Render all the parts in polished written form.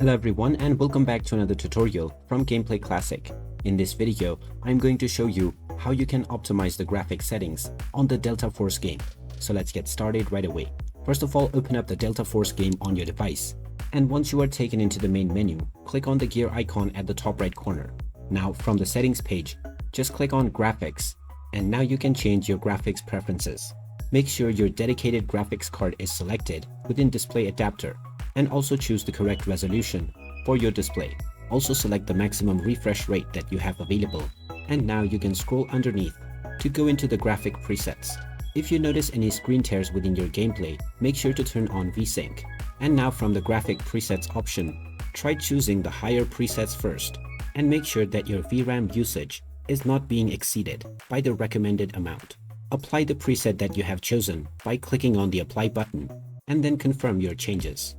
Hello everyone and welcome back to another tutorial from Gameplay Classic. In this video, I'm going to show you how you can optimize the graphic settings on the Delta Force game. So let's get started right away. First of all, open up the Delta Force game on your device. And once you are taken into the main menu, click on the gear icon at the top right corner. Now from the settings page, just click on graphics. And now you can change your graphics preferences. Make sure your dedicated graphics card is selected within display adapter. And also choose the correct resolution for your display. Also select the maximum refresh rate that you have available. And now you can scroll underneath to go into the graphic presets. If you notice any screen tears within your gameplay, make sure to turn on VSync. And now from the graphic presets option, try choosing the higher presets first. And make sure that your VRAM usage is not being exceeded by the recommended amount. Apply the preset that you have chosen by clicking on the apply button and then confirm your changes.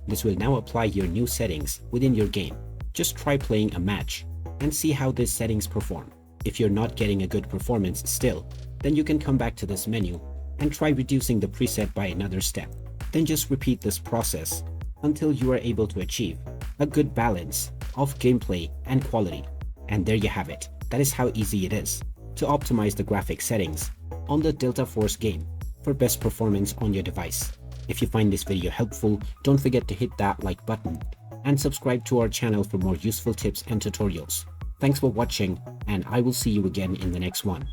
This will now apply your new settings within your game. Just try playing a match and see how these settings perform. If you're not getting a good performance still, then you can come back to this menu and try reducing the preset by another step. Then just repeat this process until you are able to achieve a good balance of gameplay and quality. And there you have it. That is how easy it is to optimize the graphic settings on the Delta Force game for best performance on your device. If you find this video helpful, don't forget to hit that like button and subscribe to our channel for more useful tips and tutorials. Thanks for watching, and I will see you again in the next one.